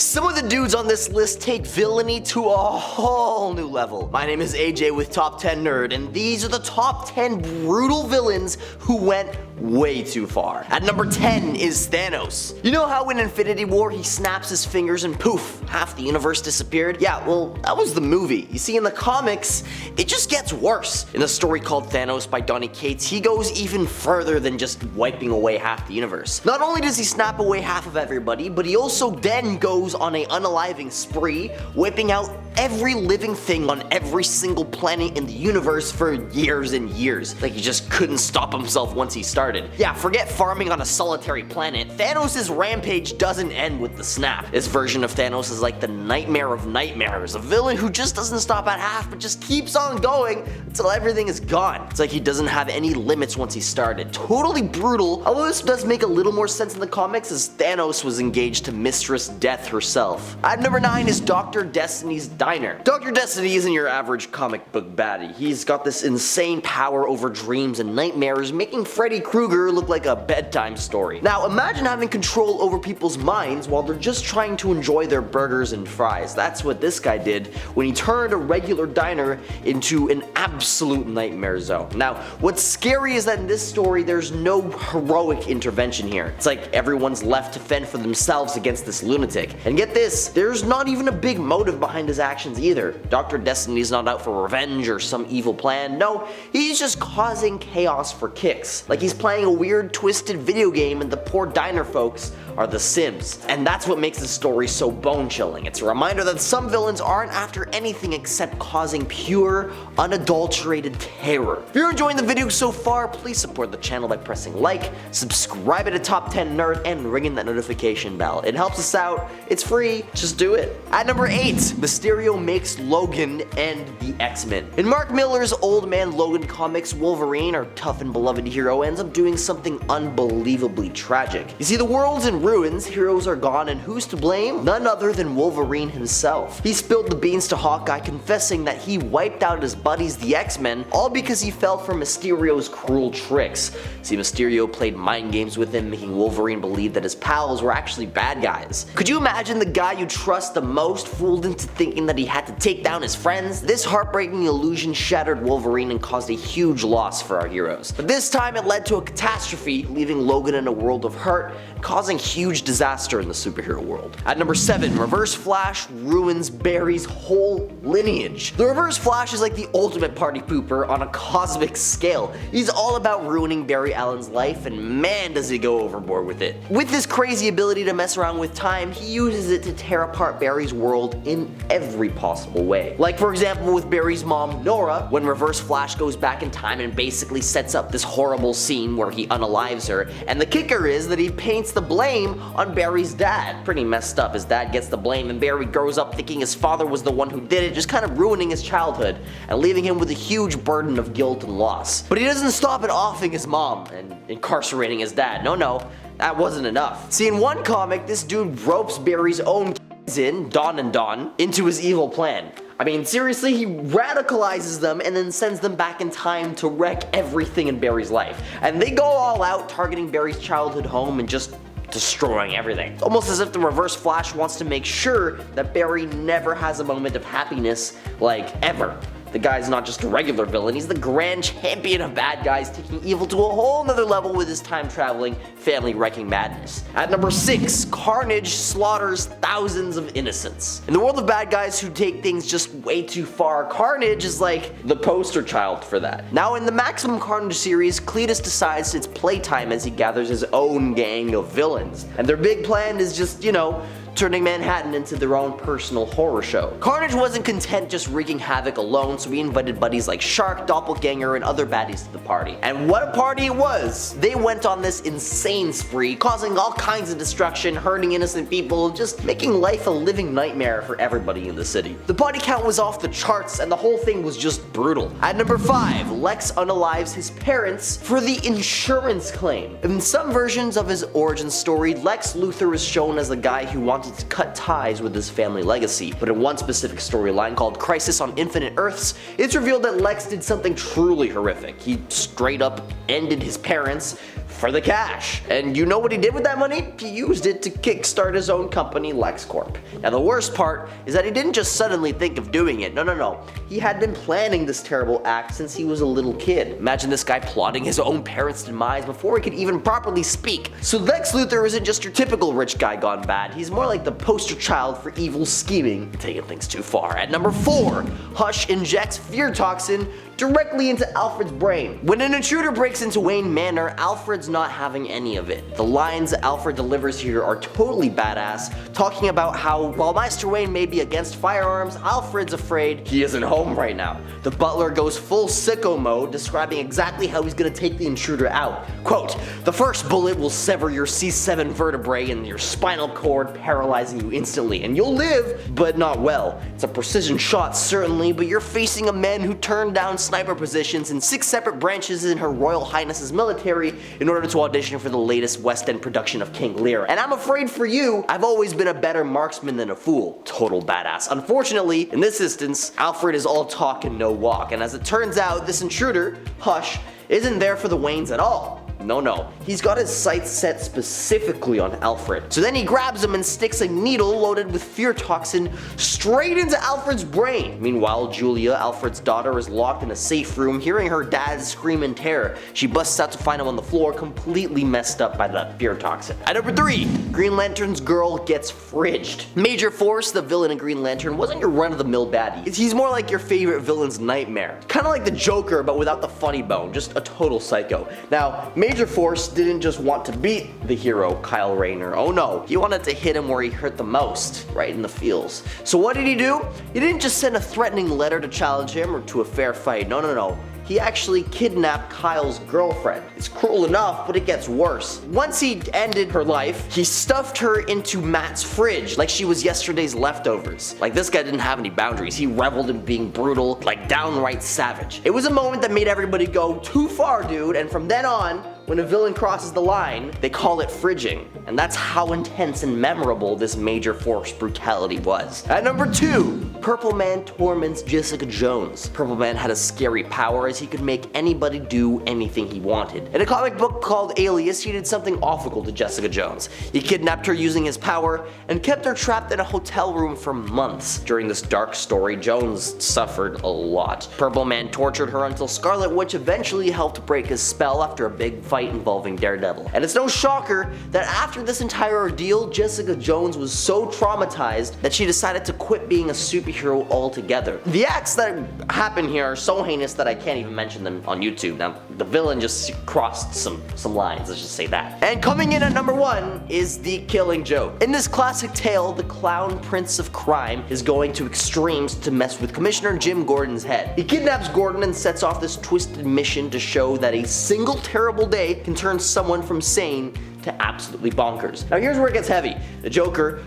Some of the dudes on this list take villainy to a whole new level. My name is AJ with Top 10 Nerd, and these are the top 10 brutal villains who went way too far. At number 10 is Thanos. You know how in Infinity War he snaps his fingers and poof, half the universe disappeared? Yeah, well, that was the movie. You see, in the comics, it just gets worse. In a story called Thanos by Donny Cates, he goes even further than just wiping away half the universe. Not only does he snap away half of everybody, but he also then goes on a unaliving spree, wiping out every living thing on every single planet in the universe for years and years. Like, he just couldn't stop himself once he started. Yeah, forget farming on a solitary planet. Thanos' rampage doesn't end with the snap. This version of Thanos is like the nightmare of nightmares, a villain who just doesn't stop at half but just keeps on going until everything is gone. It's like he doesn't have any limits once he started. Totally brutal, although this does make a little more sense in the comics as Thanos was engaged to Mistress Death herself. At number 9 is Dr. Destiny's Diner. Dr. Destiny isn't your average comic book baddie. He's got this insane power over dreams and nightmares, making Freddy Krueger look like a bedtime story. Now imagine having control over people's minds while they're just trying to enjoy their burgers and fries. That's what this guy did when he turned a regular diner into an absolute nightmare zone. Now, what's scary is that in this story there's no heroic intervention here. It's like everyone's left to fend for themselves against this lunatic. And get this, there's not even a big motive behind his actions either. Dr. Destiny's not out for revenge or some evil plan. No, he's just causing chaos for kicks. Like he's playing a weird twisted video game and the poor diner folks are the Sims. And that's what makes this story so bone-chilling. It's a reminder that some villains aren't after anything except causing pure, unadulterated terror. If you're enjoying the video so far, please support the channel by pressing like, subscribe to Top 10 Nerd, and ringing that notification bell. It helps us out, it's free, just do it. At number 8, Mysterio makes Logan and the X-Men. In Mark Millar's Old Man Logan comics, Wolverine, our tough and beloved hero, ends up doing something unbelievably tragic. You see, the world's in ruins, heroes are gone, and who's to blame? None other than Wolverine himself. He spilled the beans to Hawkeye, confessing that he wiped out his buddies, the X-Men, all because he fell for Mysterio's cruel tricks. See, Mysterio played mind games with him, making Wolverine believe that his pals were actually bad guys. Could you imagine the guy you trust the most fooled into thinking that he had to take down his friends? This heartbreaking illusion shattered Wolverine and caused a huge loss for our heroes. But this time it led to a catastrophe, leaving Logan in a world of hurt, causing huge disaster in the superhero world. At number 7, Reverse Flash ruins Barry's whole lineage. The Reverse Flash is like the ultimate party pooper on a cosmic scale. He's all about ruining Barry Allen's life, and man does he go overboard with it. With this crazy ability to mess around with time, he uses it to tear apart Barry's world in every possible way. Like for example with Barry's mom Nora, when Reverse Flash goes back in time and basically sets up this horrible scene where he unalives her, and the kicker is that he paints the blame on Barry's dad. Pretty messed up. His dad gets the blame and Barry grows up thinking his father was the one who did it, just kind of ruining his childhood and leaving him with a huge burden of guilt and loss. But he doesn't stop at offing his mom and incarcerating his dad. No, that wasn't enough. See, in one comic, this dude ropes Barry's own kids in, Dawn and Dawn, into his evil plan. I mean, seriously, he radicalizes them and then sends them back in time to wreck everything in Barry's life. And they go all out, targeting Barry's childhood home and just destroying everything. Almost as if the Reverse Flash wants to make sure that Barry never has a moment of happiness, like, ever. The guy's not just a regular villain, he's the grand champion of bad guys, taking evil to a whole nother level with his time-traveling, family-wrecking madness. At number 6, Carnage slaughters thousands of innocents. In the world of bad guys who take things just way too far, Carnage is like the poster child for that. Now in the Maximum Carnage series, Cletus decides it's playtime as he gathers his own gang of villains. And their big plan is just, you know, turning Manhattan into their own personal horror show. Carnage wasn't content just wreaking havoc alone, so he invited buddies like Shark, Doppelganger, and other baddies to the party. And what a party it was! They went on this insane spree, causing all kinds of destruction, hurting innocent people, just making life a living nightmare for everybody in the city. The body count was off the charts, and the whole thing was just brutal. At number 5, Lex unalives his parents for the insurance claim. In some versions of his origin story, Lex Luthor is shown as the guy who wanted to cut ties with his family legacy, but in one specific storyline called Crisis on Infinite Earths, it's revealed that Lex did something truly horrific. He straight up ended his parents, for the cash. And you know what he did with that money? He used it to kickstart his own company, LexCorp. Now the worst part is that he didn't just suddenly think of doing it. No. He had been planning this terrible act since he was a little kid. Imagine this guy plotting his own parents' demise before he could even properly speak. So Lex Luthor isn't just your typical rich guy gone bad. He's more like the poster child for evil scheming, taking things too far. At number 4, Hush injects fear toxin directly into Alfred's brain. When an intruder breaks into Wayne Manor, Alfred's not having any of it. The lines that Alfred delivers here are totally badass, talking about how while Master Wayne may be against firearms, Alfred's afraid he isn't home right now. The butler goes full sicko mode, describing exactly how he's gonna take the intruder out. Quote, "The first bullet will sever your C7 vertebrae and your spinal cord, paralyzing you instantly, and you'll live, but not well. It's a precision shot certainly, but you're facing a man who turned down sniper positions in 6 separate branches in Her Royal Highness's military in order to audition for the latest West End production of King Lear. And I'm afraid for you, I've always been a better marksman than a fool." Total badass. Unfortunately, in this instance, Alfred is all talk and no walk, and as it turns out, this intruder, Hush, isn't there for the Waynes at all. No. He's got his sights set specifically on Alfred. So then he grabs him and sticks a needle loaded with fear toxin straight into Alfred's brain. Meanwhile, Julia, Alfred's daughter, is locked in a safe room, hearing her dad scream in terror. She busts out to find him on the floor, completely messed up by the fear toxin. At number 3, Green Lantern's girl gets fridged. Major Force, the villain in Green Lantern, wasn't your run-of-the-mill baddie. He's more like your favorite villain's nightmare. Kinda like the Joker, but without the funny bone, just a total psycho. Now, Major Force didn't just want to beat the hero, Kyle Rayner. Oh no, he wanted to hit him where he hurt the most, right in the feels. So what did he do? He didn't just send a threatening letter to challenge him or to a fair fight. No. He actually kidnapped Kyle's girlfriend. It's cruel enough, but it gets worse. Once he ended her life, he stuffed her into Matt's fridge like she was yesterday's leftovers. Like, this guy didn't have any boundaries. He reveled in being brutal, like downright savage. It was a moment that made everybody go, too far, dude, and from then on, when a villain crosses the line, they call it fridging. And that's how intense and memorable this Major Force brutality was. At number 2, Purple Man torments Jessica Jones. Purple Man had a scary power as he could make anybody do anything he wanted. In a comic book called Alias, he did something awful to Jessica Jones. He kidnapped her using his power and kept her trapped in a hotel room for months. During this dark story, Jones suffered a lot. Purple Man tortured her until Scarlet Witch eventually helped break his spell after a big fight involving Daredevil. And it's no shocker that after this entire ordeal, Jessica Jones was so traumatized that she decided to quit being a superhero altogether. The acts that happen here are so heinous that I can't even mention them on YouTube. Now, the villain just crossed some lines, let's just say that. And coming in at number 1 is the Killing Joke. In this classic tale, the clown prince of crime is going to extremes to mess with Commissioner Jim Gordon's head. He kidnaps Gordon and sets off this twisted mission to show that a single terrible day can turn someone from sane to absolutely bonkers. Now here's where it gets heavy. The Joker,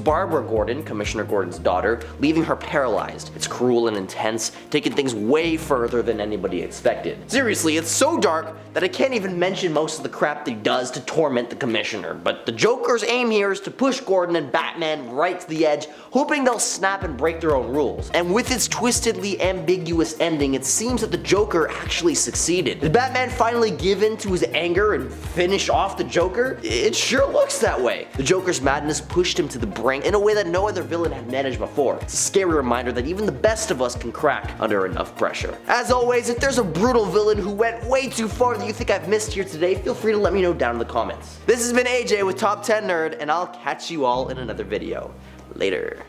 Barbara Gordon, Commissioner Gordon's daughter, leaving her paralyzed. It's cruel and intense, taking things way further than anybody expected. Seriously, it's so dark that I can't even mention most of the crap that he does to torment the Commissioner, but the Joker's aim here is to push Gordon and Batman right to the edge, hoping they'll snap and break their own rules. And with its twistedly ambiguous ending, it seems that the Joker actually succeeded. Did Batman finally give in to his anger and finish off the Joker? It sure looks that way. The Joker's madness pushed him to the brink in a way that no other villain had managed before. It's a scary reminder that even the best of us can crack under enough pressure. As always, if there's a brutal villain who went way too far that you think I've missed here today, feel free to let me know down in the comments. This has been AJ with Top 10 Nerd, and I'll catch you all in another video. Later.